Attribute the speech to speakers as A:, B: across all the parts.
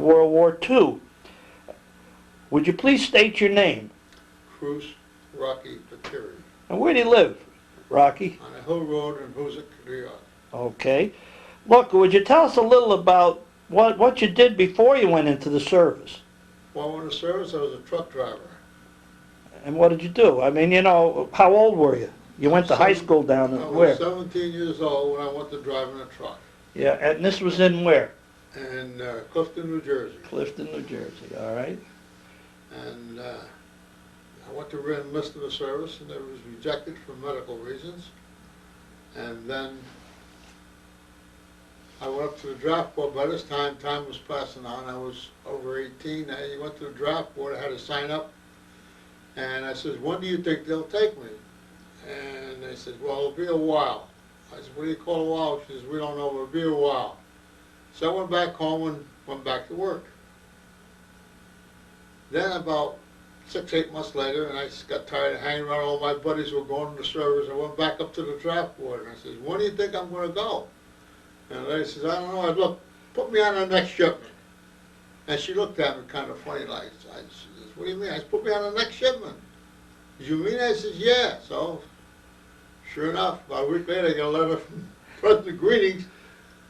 A: World War II. Would you please state your name?
B: Cruce, Rocky, Patire.
A: And where do you live, Rocky?
B: On a hill road in Hoosick, New York.
A: Okay. Look, would you tell us a little about what you did before you went into the service?
B: While I went to service, I was a truck driver.
A: And what did you do? I mean, you know, how old were you? You went to high school down in where?
B: I was 17 years old when I went to driving a truck.
A: Yeah, and this was in where?
B: In Clifton, New Jersey.
A: Clifton, New Jersey, all right.
B: And I went to re-enlist in the service, and I was rejected for medical reasons. And then I went up to the draft board. By this time was passing on. I was over 18. I went to the draft board. I had to sign up. And I said, when do you think they'll take me? And they said, well, it'll be a while. I said, what do you call a while? She says, we don't know, it'll be a while. So I went back home and went back to work. Then about 6, 8 months later, and I just got tired of hanging around all my buddies who were going to the service, I went back up to the draft board and I said, when do you think I'm going to go? And the lady says, I don't know. I said, look, put me on the next shipment. And she looked at me kind of funny like, I said, what do you mean? I said, put me on the next shipment. Did you mean that? I said, yeah. So, sure enough, about a week later, I got a letter from President Greetings,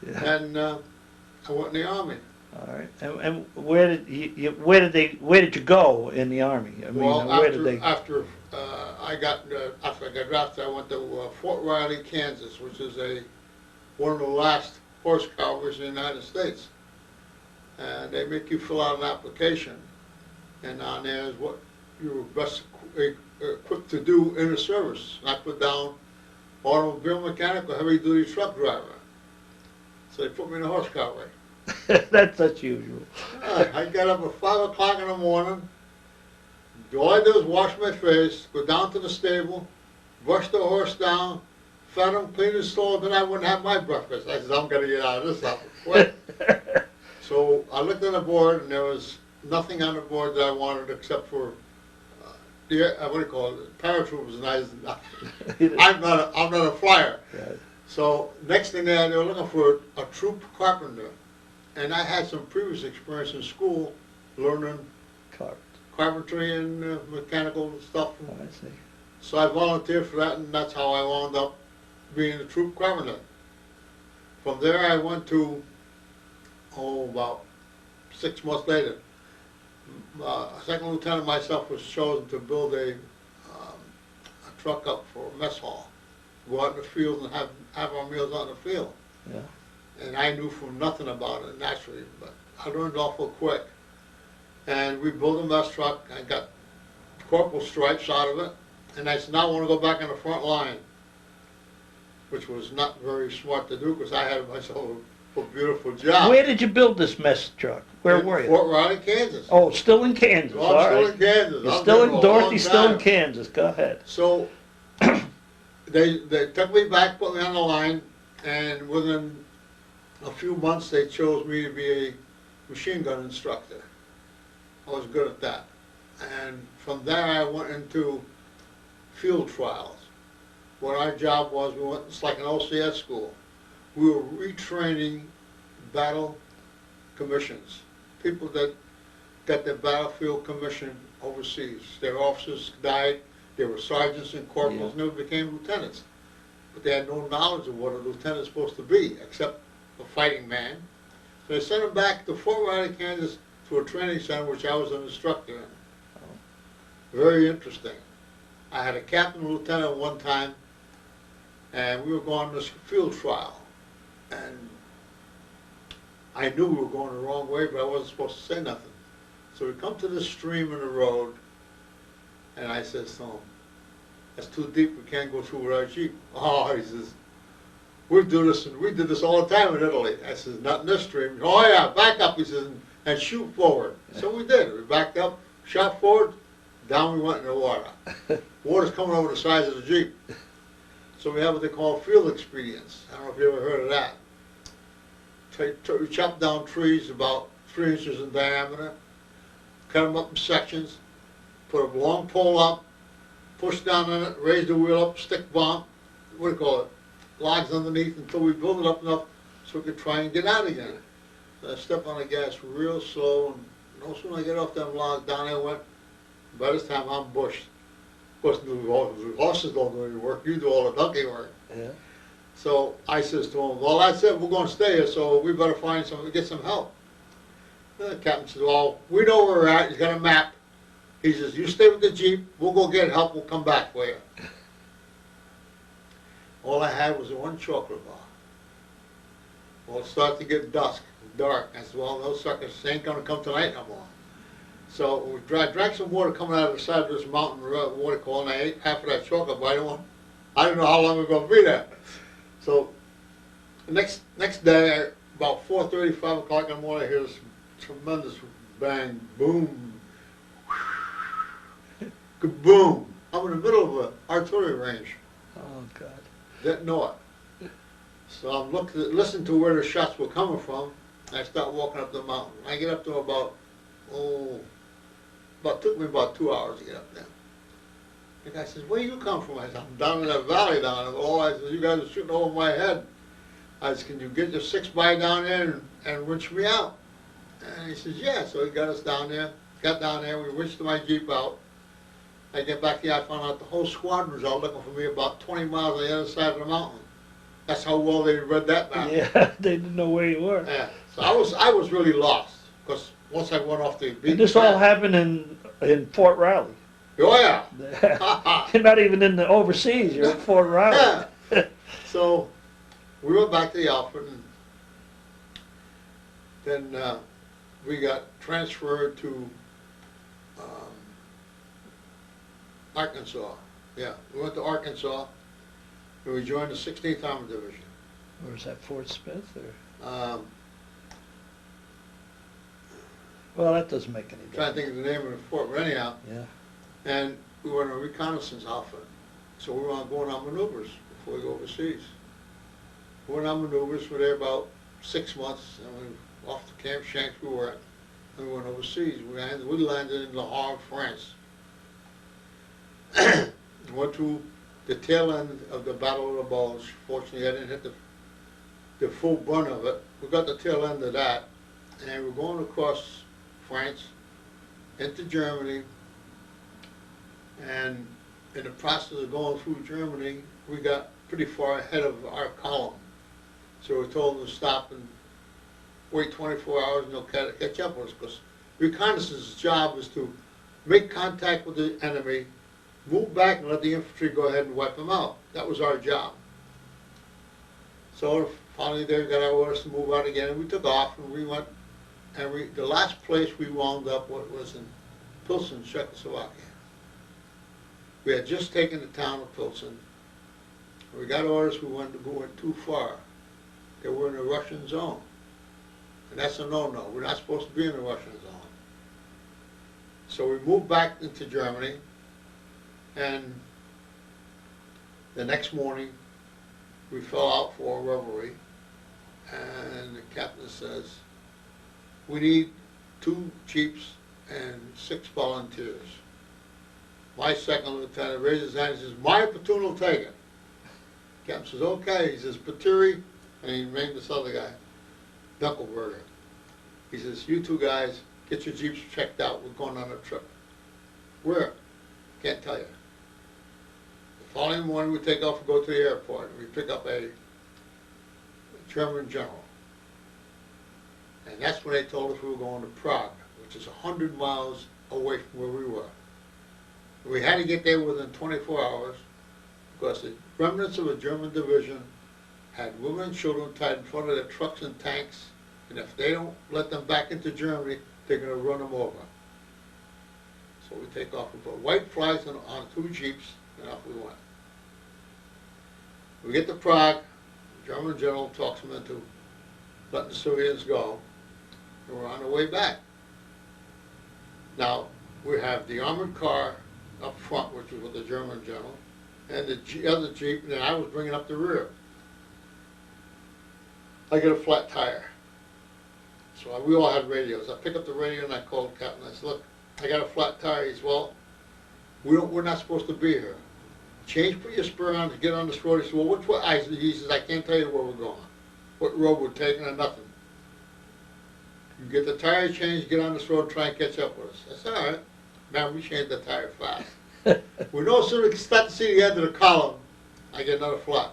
B: yeah. And I went in the Army.
A: All right. And where did you go in the Army? I mean,
B: well,
A: after
B: I got drafted, I went to Fort Riley, Kansas, which is one of the last horse cavalries in the United States. And they make you fill out an application, and on there is what you were best equipped to do in the service. And I put down automobile mechanic or heavy-duty truck driver. So they put me in a horse cavalry.
A: That's unusual.
B: I got up at 5 o'clock in the morning. All I did was wash my face, go down to the stable, brush the horse down, fed him, clean his stall, then I wouldn't have my breakfast. I said, I'm going to get out of this stuff quick. So I looked on the board, and there was nothing on the board that I wanted except for what do you call it? Paratroopers, and I'm not a flyer. Right. So next thing they were looking for a troop carpenter, and I had some previous experience in school learning carpentry and mechanical stuff.
A: Oh, I see.
B: So I volunteered for that, and that's how I wound up being a troop carpenter. From there, I went to about 6 months later. A second lieutenant myself was chosen to build a truck up for a mess hall. Go out in the field and have our meals out in the field. Yeah. And I knew from nothing about it naturally, but I learned awful quick. And we built a mess truck. I got corporal stripes out of it, and I said, now I want to go back on the front line, which was not very smart to do because I had myself a beautiful job.
A: Where did you build this mess truck? Where were you?
B: Fort Riley, Kansas.
A: Oh, still in Kansas.
B: Oh, I'm still in Kansas.
A: You're still in Dorothy's still in Kansas. Go ahead.
B: So they took me back, put me on the line, and within a few months they chose me to be a machine gun instructor. I was good at that. And from there I went into field trials. What our job was, it's like an OCS school. We were retraining battle commissions, people that got their battlefield commission overseas. Their officers died, they were sergeants and corporals, yeah. Never became lieutenants. But they had no knowledge of what a lieutenant is supposed to be, except a fighting man. So they sent them back to Fort Riley, Kansas, to a training center, which I was an instructor in. Very interesting. I had a captain and lieutenant one time, and we were going on this field trial. And I knew we were going the wrong way, but I wasn't supposed to say nothing. So we come to this stream in the road, and I says to him, that's too deep, we can't go through with our Jeep. Oh, he says, we did this all the time in Italy. I says, not in this stream. Oh yeah, back up, he says, and shoot forward. So we did. We backed up, shot forward, down we went in the water. Water's coming over the sides of the Jeep. So we have what they call field expedients. I don't know if you ever heard of that. We chop down trees about 3 inches in diameter, cut them up in sections, put a long pole up, push down on it, raise the wheel up, stick bomb, what do you call it, logs underneath until we build it up enough so we could try and get out again. So I stepped on the gas real slow, and no sooner I get off them logs, down there went. By this time I'm bushed. Of course, the horses don't do any work, you do all the donkey work.
A: Yeah.
B: So I says to him, well, that's it, we're gonna stay here, so we better find get some help. The captain says, well, we know where we're at, he's got a map. He says, you stay with the Jeep, we'll go get help, we'll come back for you. All I had was one chocolate bar. Well, it started to get dusk, dark. I said, well, those suckers ain't gonna come tonight no more. So we drank some water coming out of the side of this mountain waterfall, and I ate half of that chocolate bar. I didn't know how long we were gonna be there. So the next day, about 4:30, 5 o'clock in the morning, I hear this tremendous bang, boom, kaboom. I'm in the middle of an artillery range.
A: Oh, God.
B: Didn't know it. So I'm listening to where the shots were coming from, and I start walking up the mountain. I get up to took me about 2 hours to get up there. The guy says, where you come from? I said, I'm down in that valley down there. Oh, I said, you guys are shooting over my head. I said, can you get your 6x down there and winch me out? And he says, yeah. So he got us down there, got down there, we winched my Jeep out. I get back here, I found out the whole squadron was out looking for me about 20 miles on the other side of the mountain. That's how well they read that map.
A: Yeah, they didn't know where you were.
B: Yeah, so I was really lost, because once I went off the beach.
A: And this all happened in Fort Riley.
B: Oh, yeah.
A: You're not even in the overseas, you're at Fort Riley.
B: Yeah. So we went back to the outfit, and then we got transferred to Arkansas. Yeah, we went to Arkansas, and we joined the 16th Armored Division.
A: Or is that Fort Smith? Or? Well, that doesn't make any difference.
B: Trying to think of the name of the fort, but anyhow.
A: Yeah.
B: And we were in a reconnaissance outfit, so we were going on maneuvers before we go overseas. We went on maneuvers, we were there about 6 months, and we were off to Camp Shanks we were at, and we went overseas. We landed in LaHarve, France. Went to the tail end of the Battle of the Bulge. Fortunately, I didn't hit the full brunt of it. We got the tail end of that, and we're going across France into Germany. And in the process of going through Germany, we got pretty far ahead of our column. So we told them to stop and wait 24 hours and they'll catch up with us. Because reconnaissance's job is to make contact with the enemy, move back and let the infantry go ahead and wipe them out. That was our job. So finally they got our orders to move out again, and we took off, and we went, and the last place we wound up was in Pilsen, Czechoslovakia. We had just taken the town of Pilsen. We got orders we went too far. They were in the Russian zone. And that's a no-no. We're not supposed to be in the Russian zone. So we moved back into Germany, and the next morning we fell out for a reveille, and the captain says, we need 2 Jeeps and 6 volunteers. My second lieutenant raises his hand and says, my platoon will take it. Captain says, okay. He says, Patire, and he named this other guy, Dunkelberger. He says, you 2 guys, get your Jeeps checked out. We're going on a trip. Where? Can't tell you. The following morning we take off and go to the airport. We pick up a German general. And that's when they told us we were going to Prague, which is 100 miles away from where we were. We had to get there within 24 hours because the remnants of a German division had women and children tied in front of their trucks and tanks, and if they don't let them back into Germany, they're going to run them over. So we take off. We put white flags on 2 Jeeps, and off we went. We get to Prague. The German general talks them into letting the civilians go, and we're on the way back. Now, we have the armored car up front, which was with the German general, and the other Jeep, and I was bringing up the rear. I get a flat tire. So we all had radios. I pick up the radio and I called the captain. I said, look, I got a flat tire. He said, well, we're not supposed to be here. Change, put your spur on to get on this road. He said, well, which way? He says, I can't tell you where we're going, what road we're taking or nothing. You get the tire changed, get on this road, try and catch up with us. I said, all right. Man, we changed the tire fast. We no sooner start to see the end of the column, I get another flat.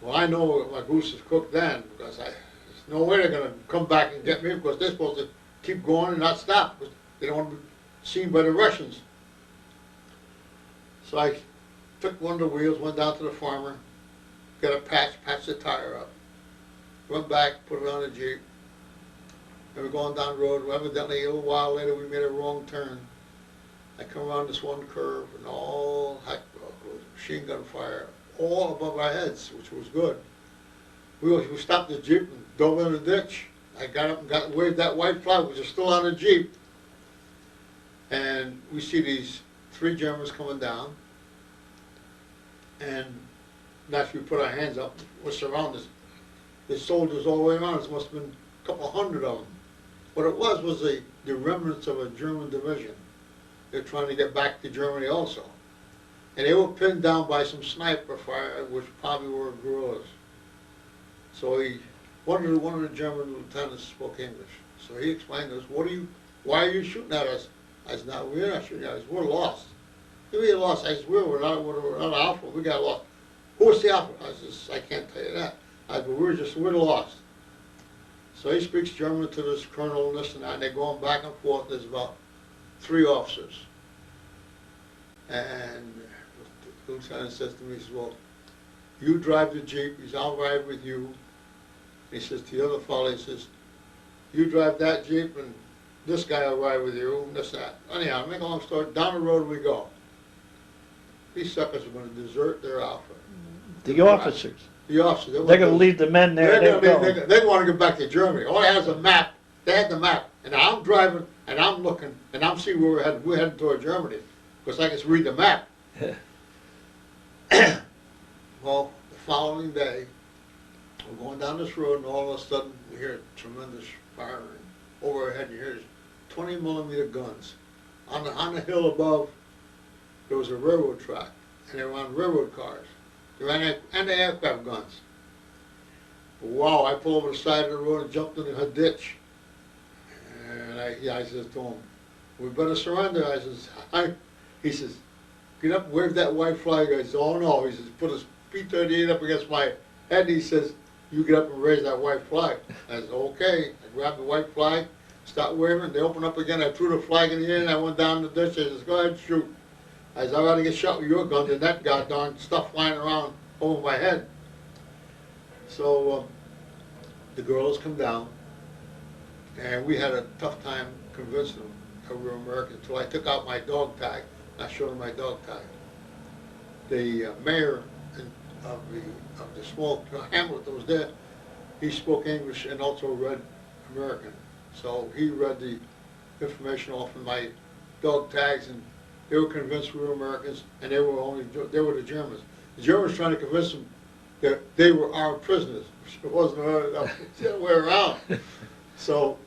B: Well, I know my goose is cooked then, because there's no way they're going to come back and get me, because they're supposed to keep going and not stop, because they don't want to be seen by the Russians. So I took one of the wheels, went down to the farmer, got a patched the tire up, went back, put it on the Jeep, and we're going down the road. Evidently, a little while later, we made a wrong turn. I come around this one curve, and all heck was machine gun fire all above our heads, which was good. We stopped the Jeep and dove in the ditch. I got up and waved that white flag, which was still on the Jeep. And we see these 3 Germans coming down. And naturally, we put our hands up. We're surrounded. There's soldiers all the way around. There must have been a couple hundred of them. What it was the remnants of a German division. They're trying to get back to Germany also. And they were pinned down by some sniper fire, which probably were guerrillas. So one of the German lieutenants spoke English. So he explained to us, why are you shooting at us? I said, no, we're not shooting at us, we're lost. We lost. I said, we're not Alpha, we got lost. Who was the Alpha? I said, I can't tell you that. I said, but we're lost. So he speaks German to this colonel and this and that, and they're going back and forth. There's about 3 officers. And the lieutenant says to me, he says, well, you drive the Jeep, I'll ride with you. He says to the other fellow, he says, you drive that Jeep and this guy will ride with you, and this, that. Anyhow, to make a long story, down the road we go. These suckers are going to desert their Alpha.
A: The officers.
B: The officers.
A: They're going to leave the men there.
B: They want to get back to Germany. All they had is a map. They had the map. And I'm driving, and I'm looking, and I'm seeing where we're headed. We're heading toward Germany. Because I can read the map. Well, the following day, we're going down this road, and all of a sudden, we hear tremendous firing. Over our head, you hear 20mm guns. On the hill above, there was a railroad track, and they were on railroad cars. They ran anti-aircraft guns. Wow, I pulled over the side of the road and jumped in a ditch. And I said to him, we better surrender. I says, he says, get up and wave that white flag. I said, oh no. He says, put his P-38 up against my head, and he says, you get up and raise that white flag. I said, okay. I grabbed the white flag, stopped waving, they opened up again, I threw the flag in the air, and I went down the ditch. I said, go ahead, shoot. I said, I'd rather get shot with your gun than that goddamn stuff flying around over my head. So the girls come down, and we had a tough time convincing them that we were American until I took out my dog tag. I showed them my dog tag. The mayor of the small hamlet that was there, he spoke English and also read American. So he read the information off of my dog tags, and they were convinced we were Americans, and they were the Germans. The Germans trying to convince them that they were our prisoners. It wasn't the other way around. So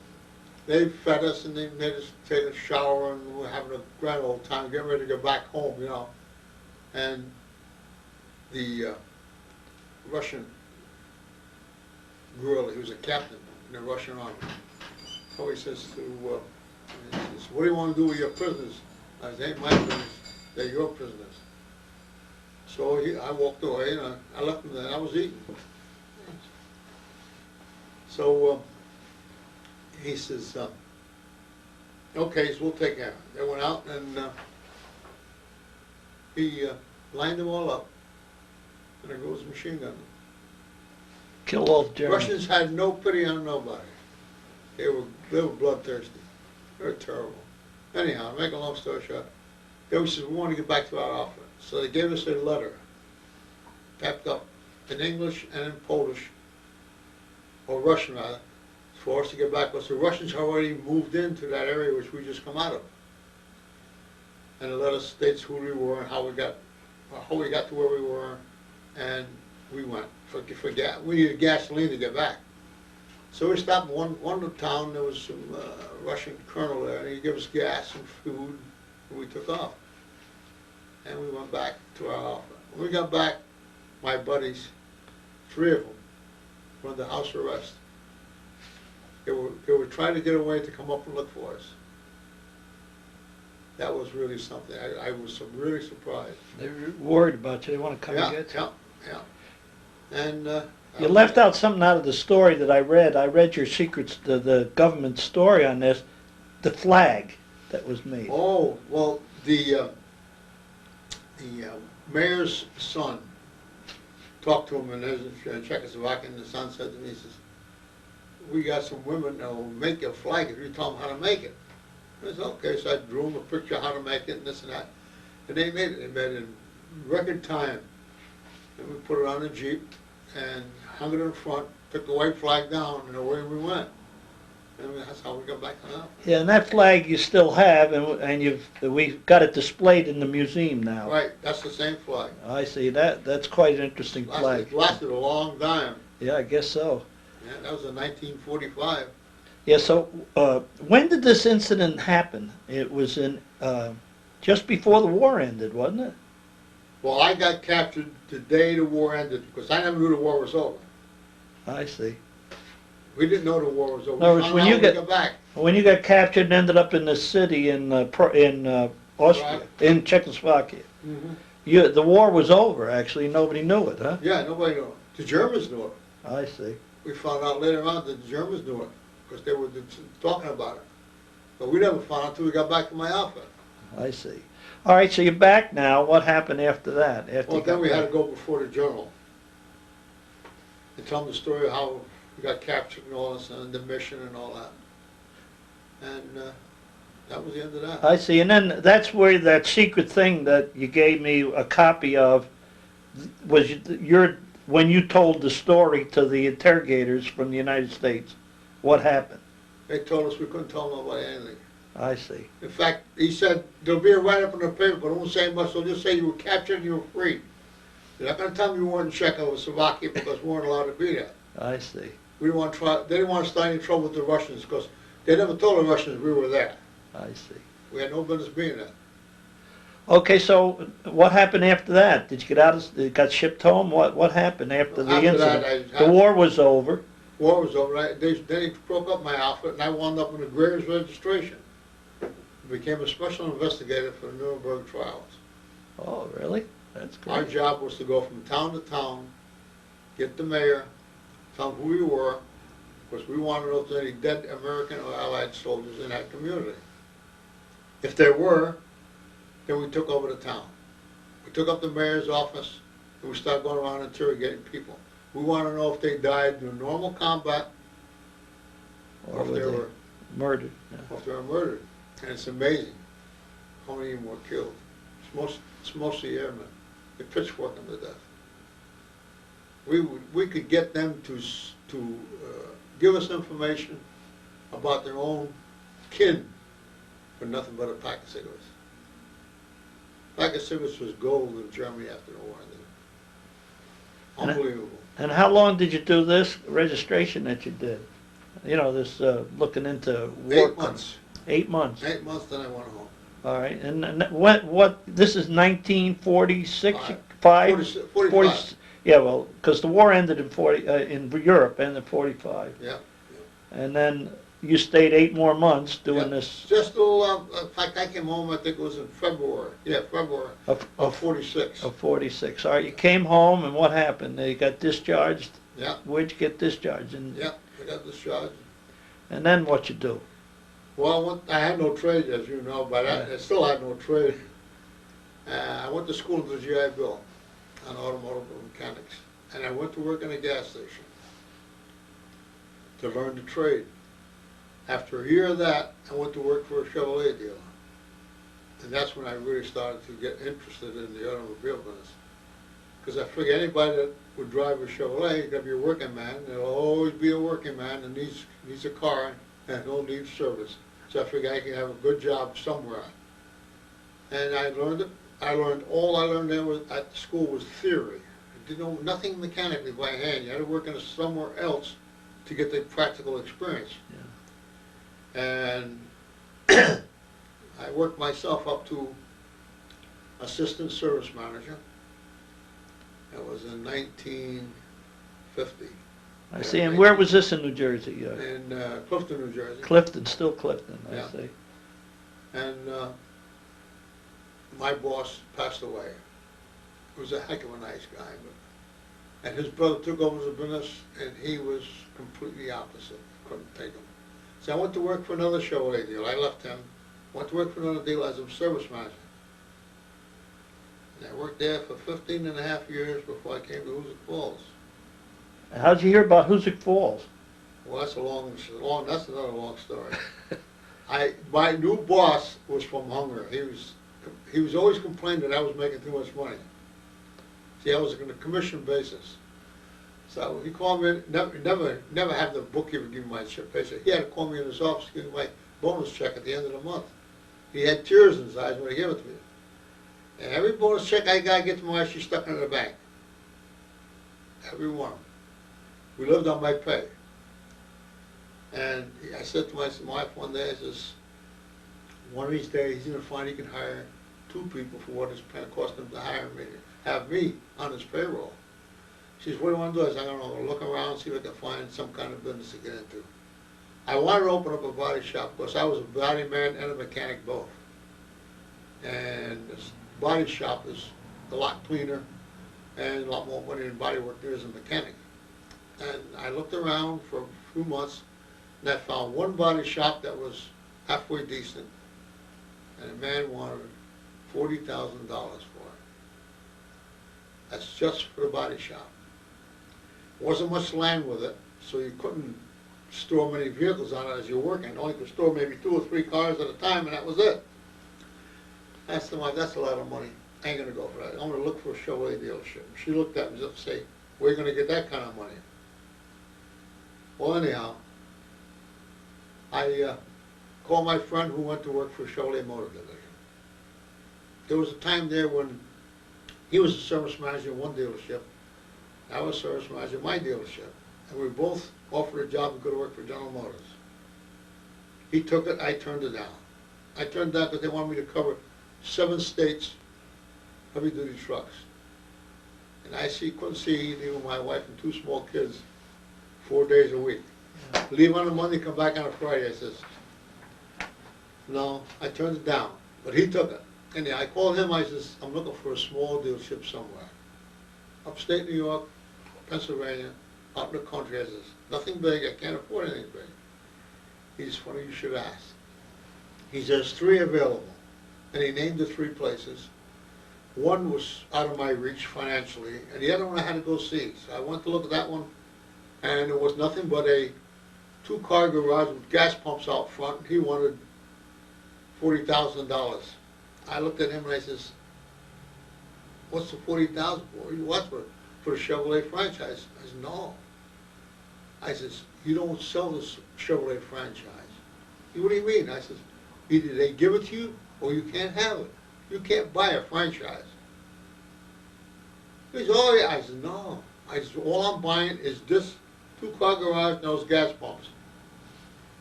B: they fed us, and they made us take a shower, and we were having a grand old time, getting ready to go back home, you know. And the Russian guerrilla, he was a captain in the Russian army. So he says to, what do you want to do with your prisoners? I said, ain't my prisoners, they're your prisoners. So I walked away, and I left them there, and I was eating. So he says, okay, so we'll take care of it. They went out, and he lined them all up, and there goes a machine gun.
A: Kill all the Germans.
B: Russians had no pity on nobody. They were bloodthirsty. They were terrible. Anyhow, to make a long story short, they said, we want to get back to our outfit. So they gave us a letter, typed up in English and in Polish, or Russian rather, for us to get back. Because the Russians had already moved into that area which we just come out of. And the letter states who we were and how we got to where we were, and we went. We needed gasoline to get back. So we stopped in one town. There was some Russian colonel there, and he gave us gas and food, and we took off. And we went back to our outfit. When we got back, my buddies, 3 of them, were under house arrest. They were trying to get away to come up and look for us. That was really something. I was really surprised.
A: They were worried about you. They want to come and get you.
B: Yeah. And
A: You left out something out of the story that I read. I read your secrets, the government story on this, the flag that was made.
B: Oh, well, the mayor's son talked to him in Czechoslovakia, and the son said to me, he says, we got some women that will make a flag if you tell them how to make it. I said, okay, so I drew them a picture of how to make it and this and that. And they made it. They made it in record time. And we put it on the Jeep and hung it in front, took the white flag down, and away we went. And that's how we got back on out.
A: Yeah, and that flag you still have, and we've got it displayed in the museum now.
B: Right, that's the same flag.
A: I see. That's quite an interesting flag.
B: It lasted a long time.
A: Yeah, I guess so.
B: Yeah, that was in 1945.
A: Yeah, so when did this incident happen? It was in just before the war ended, wasn't it?
B: Well, I got captured the day the war ended, because I never knew the war was over.
A: I see.
B: We didn't know the war was over.
A: No,
B: We
A: it's
B: found
A: when
B: out
A: you
B: when
A: get-
B: we got back.
A: When you got captured and ended up in the city in Austria,
B: Right.
A: in Czechoslovakia,
B: Mm-hmm.
A: the war was over. Actually, nobody knew it, huh?
B: Yeah, nobody knew it. The Germans knew it.
A: I see.
B: We found out later on that the Germans knew it, because they were talking about it. But we never found out until we got back to my outfit.
A: I see. All right, so you're back now. What happened after that? After
B: Well,
A: you
B: then
A: got
B: we had
A: back?
B: to go before the journal and tell them the story of how we got captured and all this, and the mission and all that. And that was the end of that.
A: I see. And then that's where that secret thing that you gave me a copy of was when you told the story to the interrogators from the United States. What happened?
B: They told us we couldn't tell nobody anything.
A: I see.
B: In fact, he said, there'll be a write-up in the paper, but it won't say much, they'll just say you were captured and you were free. They're not gonna tell me you weren't in Czechoslovakia because we weren't allowed to be there.
A: I see.
B: We didn't want to try, they didn't want to start any trouble with the Russians, because they never told the Russians we were there.
A: I see.
B: We had no business being there.
A: Okay, so what happened after that? Did you get out? Got shipped home? What happened after the
B: After that,
A: incident?
B: I-
A: The war was over.
B: War was over, then he broke up my outfit, and I wound up in the Graves registration. Became a special investigator for the Nuremberg Trials.
A: Oh, really? That's
B: Our
A: great.
B: job was to go from town to town, get the mayor, tell him who we were, because we wanted to know if there were any dead American or Allied soldiers in that community. If there were, then we took over the town. We took up the mayor's office, and we started going around interrogating people. We want to know if they died in normal combat, or if
A: were
B: they
A: they
B: were
A: murdered? Yeah.
B: or if they were murdered. And it's amazing how many of them were killed. It's mostly airmen. They pitchforked them to death. We could get them to give us information about their own kin for nothing but a pack of cigarettes. A pack of cigarettes was gold in Germany after the war ended. Unbelievable.
A: And how long did you do this registration that you did? You know, this looking into war.
B: 8 months.
A: 8 months.
B: 8 months, then I went home.
A: All right. And what? This is 1946,
B: 45.
A: 40. Yeah, well, because the war ended in in Europe, ended in 45.
B: Yeah.
A: And then you stayed 8 more months doing
B: Yeah.
A: this.
B: Just till, in fact, I came home, I think it was in February. Yeah, February of 46.
A: Of 46. All right, you came home, and what happened? You got discharged?
B: Yeah,
A: Where'd you get discharged?
B: yeah, I got discharged.
A: And then what you do?
B: Well, I had no trade, as you know, but I still had no trade. I went to school to the GI Bill on automotive mechanics, and I went to work in a gas station to learn the trade. After a year of that, I went to work for a Chevrolet dealer. And that's when I really started to get interested in the automobile business. Because I figured anybody that would drive a Chevrolet, is going to be a working man. There'll always be a working man that needs a car and he'll need service. So I figured I could have a good job somewhere. And I learned it. All I learned there was, at school was theory. I didn't know nothing mechanically by hand. You had to work in somewhere else to get the practical experience.
A: Yeah.
B: And I worked myself up to assistant service manager. That was in 1950.
A: I see. And where was this in New Jersey?
B: In Clifton, New Jersey.
A: Clifton, still Clifton, I
B: Yeah.
A: see.
B: And my boss passed away. He was a heck of a nice guy, and his brother took over the business, and he was completely opposite. Couldn't take him. So I went to work for another Chevrolet dealer. I left him, went to work for another dealer as a service manager. And I worked there for 15 and a half years before I came to Hoosick Falls.
A: How'd you hear about Hoosick Falls?
B: Well, that's that's another long story. My new boss was from Hungary. He was always complaining that I was making too much money. See, I was on a commission basis. So he called me, never had the bookkeeper give me my paycheck. He had to call me in his office to give me my bonus check at the end of the month. He had tears in his eyes when he gave it to me. And every bonus check I got, get to my she stuck in the bank. Every one. We lived on my pay. And I said to my wife one day, I says, one of these days he's going to find he can hire 2 people for what it's cost him to hire me, have me on his payroll. She says, what do you want to do? I said, I don't know, look around, see if I can find some kind of business to get into. I wanted to open up a body shop because I was a body man and a mechanic both. And this body shop is a lot cleaner and a lot more money in body work there as a mechanic. And I looked around for a few months and I found one body shop that was halfway decent. And a man wanted $40,000 for it. That's just for the body shop. Wasn't much land with it, so you couldn't store many vehicles on it as you're working. Only could store maybe 2 or 3 cars at a time, and that was it. I asked him, that's a lot of money. I ain't gonna go for that. I'm gonna look for a Chevrolet dealership. She looked at me and said, where are you gonna get that kind of money? Well, anyhow, I called my friend who went to work for Chevrolet Motor Division. There was a time there when he was a service manager in one dealership. I was service manager in my dealership. And we both offered a job to go to work for General Motors. He took it, I turned it down. I turned it down because they wanted me to cover 7 states, heavy-duty trucks. And I couldn't see even my wife and 2 small kids 4 days a week. Leave on a Monday, come back on a Friday. I says, no, I turned it down. But he took it. And I called him, I says, I'm looking for a small dealership somewhere. Upstate New York, Pennsylvania, out in the country. I says, nothing big, I can't afford anything big. He says, funny you should ask. He says, 3 available. And he named the 3 places. One was out of my reach financially, and the other one I had to go see. So I went to look at that one, and it was nothing but a 2-car garage with gas pumps out front. He wanted $40,000. I looked at him and I says, what's the $40,000 for? What's for the Chevrolet franchise? I said, no. I says, you don't sell this Chevrolet franchise. What do you mean? I says, either they give it to you or you can't have it. You can't buy a franchise. He says, oh yeah. I said, no. I said, all I'm buying is this 2-car garage and those gas pumps.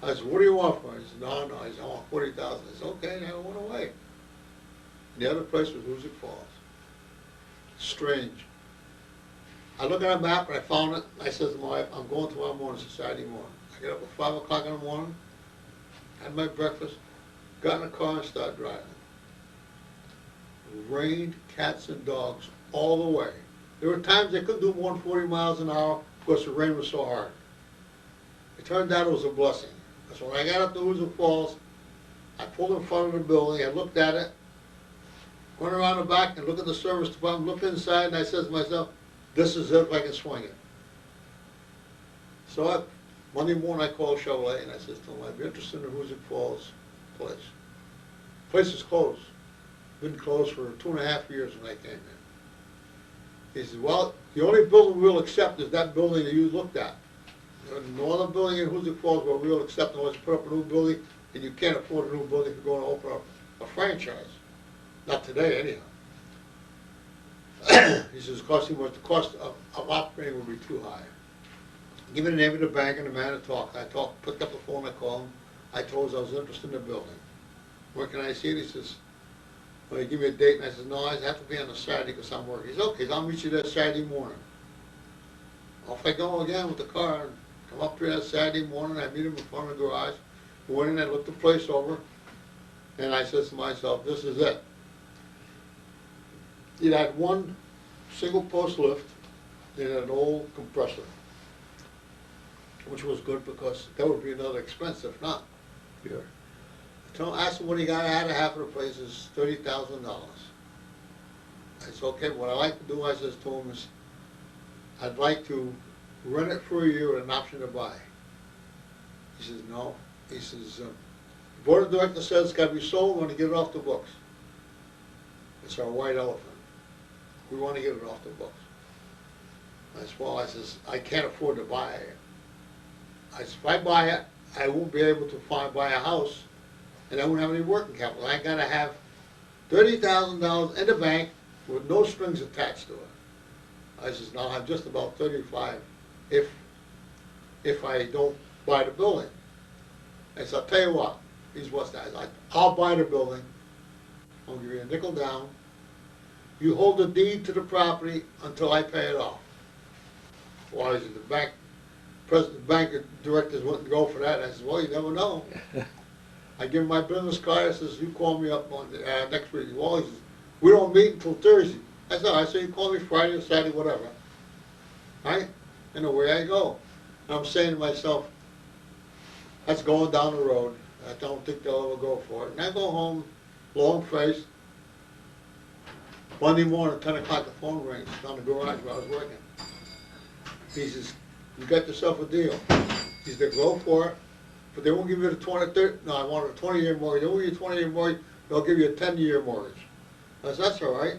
B: I said, what do you want for it? He said, no. I said, I want $40,000. I said, okay, and I went away. And the other place was Hoosick Falls. Strange. I look at a map and I found it. I said to my wife, I'm going tomorrow morning, it's Saturday morning. I get up at 5 o'clock in the morning, had my breakfast, got in the car and started driving. It rained, cats and dogs all the way. There were times I couldn't do more than 40 miles an hour because the rain was so hard. It turned out it was a blessing. Because when I got up to Hoosick Falls, I pulled in front of the building, I looked at it, went around the back and looked at the service department, looked inside, and I said to myself, this is it if I can swing it. So Monday morning I called Chevrolet and I said to them, I'd be interested in the Hoosick Falls place. The place is closed. Been closed for 2.5 years when I came in. He said, well, the only building we'll accept is that building that you looked at. There's no other building in Hoosick Falls where we'll accept unless you put up a new building, and you can't afford a new building if you're going to open up a franchise. Not today, anyhow. He says, the cost of operating would be too high. Give me the name of the bank and the man to talk. Picked up the phone, I called him. I told him I was interested in the building. Where can I see it? He says, well, he give me a date, and I said, no, I have to be on a Saturday because I'm working. He says, okay, I'll meet you there Saturday morning. off I go again with the car, and come up here that Saturday morning, I meet him in front of the garage, went in and looked the place over, and I said to myself, this is it. It had one single post lift and an old compressor, which was good because that would be another expense if not.
A: Sure.
B: I asked him what he got out of half of the place is $30,000. I said, okay, what I like to do, I says to him, is I'd like to rent it for a year with an option to buy. He says, no. He says, the board of directors says it's got to be sold, we want to get it off the books. It's our white elephant. We want to get it off the books. I said, well, I says, I can't afford to buy it. I said, if I buy it, I won't be able to buy a house, and I won't have any working capital. I got to have $30,000 in the bank with no strings attached to it. I says, no, I'm just about 35 if I don't buy the building. I said, I'll tell you what. He says, what's that? I said, I'll buy the building. I'll give you a nickel down. You hold the deed to the property until I pay it off. Well, he said, the bank directors wouldn't go for that. I said, well, you never know. I give him my business card. I says, you call me up on next week. Well, he says, we don't meet until Thursday. I said, I said, you call me Friday or Saturday, whatever. Right? And away I go. And I'm saying to myself, that's going down the road. I don't think they'll ever go for it. And I go home, long face. Monday morning, 10 o'clock, the phone rings down the garage where I was working. He says, you got yourself a deal. He said, go for it, but they won't give you the 30, no, I want a 20-year mortgage. They won't give you a 20-year mortgage, they'll give you a 10-year mortgage. I said, that's all right.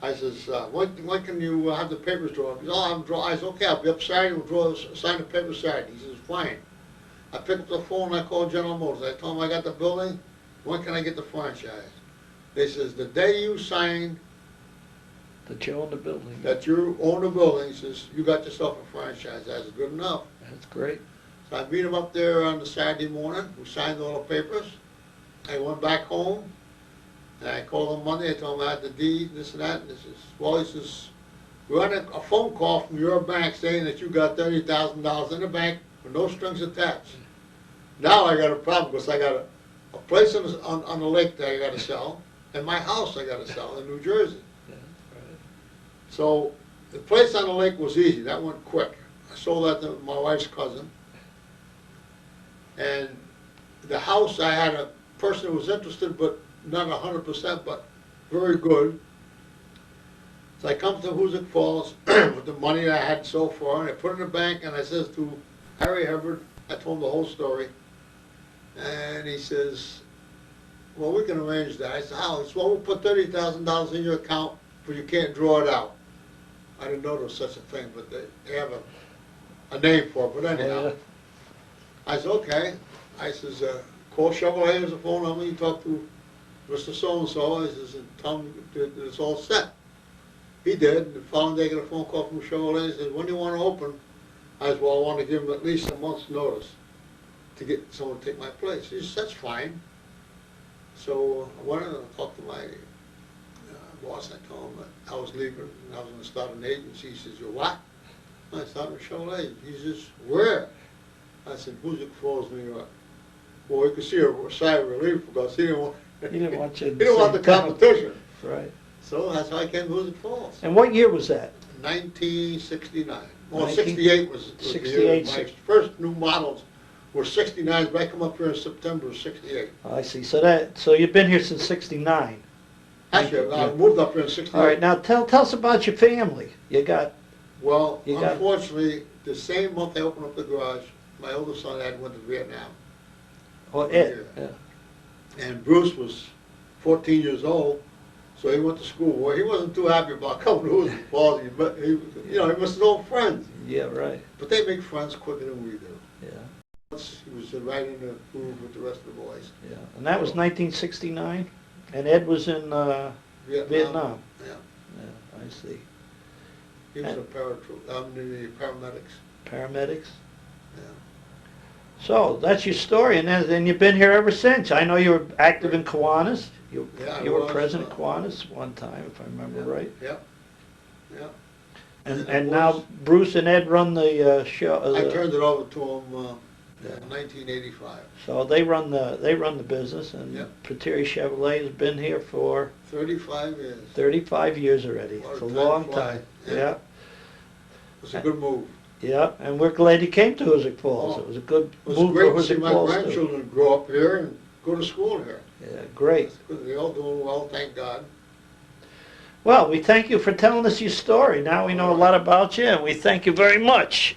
B: I says, when can you have the papers drawn? He says, I said, okay, I'll be up Saturday, we'll sign the papers Saturday. He says, fine. I picked up the phone and I called General Motors. I told them I got the building, when can I get the franchise? They says, the day you sign
A: That you own the building.
B: that you own the building, he says, you got yourself a franchise. That's good enough.
A: That's great.
B: So I meet him up there on the Saturday morning. We signed all the papers. I went back home, and I called him Monday. I told him I had the deed, this and that. And he says, well, he says, we had a phone call from your bank saying that you got $30,000 in the bank with no strings attached. Now I got a problem because I got a place on the lake that I got to sell, and my house I got to sell in New Jersey.
A: Yeah, right.
B: So the place on the lake was easy. That went quick. I sold that to my wife's cousin. And the house, I had a person who was interested, but not 100%, but very good. So I come to Hoosick Falls with the money I had so far, and I put it in the bank, and I says to Harry Hubbard, I told him the whole story, and he says, well, we can arrange that. I said, how? He said, well, we'll put $30,000 in your account, but you can't draw it out. I didn't know there was such a thing, but they have a name for it, but anyhow.
A: Yeah.
B: I said, okay. I says, call Chevrolet, here's the phone number, you talk to Mr. So-and-so, I says, and tell him that it's all set. He did, and the following day I got a phone call from Chevrolet, he says, when do you want to open? I said, well, I want to give him at least a month's notice to get someone to take my place. He says, that's fine. So I went in and I talked to my boss, I told him that I was leaving, and I was going to start an agency. He says, you're what? I started with Chevrolet. He says, where? I said, Hoosick Falls, New York. Well, you could see a sigh of relief because he didn't want,
A: He didn't want you.
B: he didn't want the competition.
A: Right.
B: So that's how I came to Hoosick Falls.
A: And what year was that?
B: 1969. Well,
A: 19
B: 68 was the
A: 68,
B: year. My first new models were 69s, but I come up here in September of 68.
A: I see. So you've been here since '69.
B: Actually, I moved up here in 68.
A: All right. Now tell us about your family. You got.
B: Well,
A: You got-
B: unfortunately, the same month I opened up the garage, my oldest son had went to Vietnam.
A: Oh, Ed. Yeah.
B: And Bruce was 14 years old, so he went to school. Well, he wasn't too happy about coming to Hoosick Falls, but he must have known friends.
A: Yeah. Right.
B: But they make friends quicker than we do.
A: Yeah.
B: He was right in the groove with the rest of the boys.
A: Yeah. And that was 1969, and Ed was in Vietnam.
B: Yeah.
A: Yeah. I see.
B: He was the paramedics.
A: Paramedics.
B: Yeah.
A: So that's your story, and you've been here ever since. I know you were active in Kiwanis. You
B: Yeah, I
A: were
B: was,
A: president of Kiwanis one time, if I remember right.
B: Yeah. Yeah.
A: And now Bruce and Ed run the show.
B: I turned it over to them in 1985.
A: So they run the business, and
B: Yep.
A: Patire Chevrolet has been here for
B: 35 years.
A: 35 years already.
B: What a
A: It's a
B: time
A: long
B: flies.
A: time.
B: Yeah.
A: Yeah,
B: It was a good move.
A: yeah, and we're glad you came to Hoosick Falls.
B: Oh,
A: It was a good
B: It was
A: move for
B: great to see
A: Hoosick
B: my
A: Falls too.
B: grandchildren grow up here and go to school here.
A: Yeah, great.
B: They're all doing well, thank God.
A: Well, we thank you for telling us your story. Now we know a lot about you, and we thank you very much.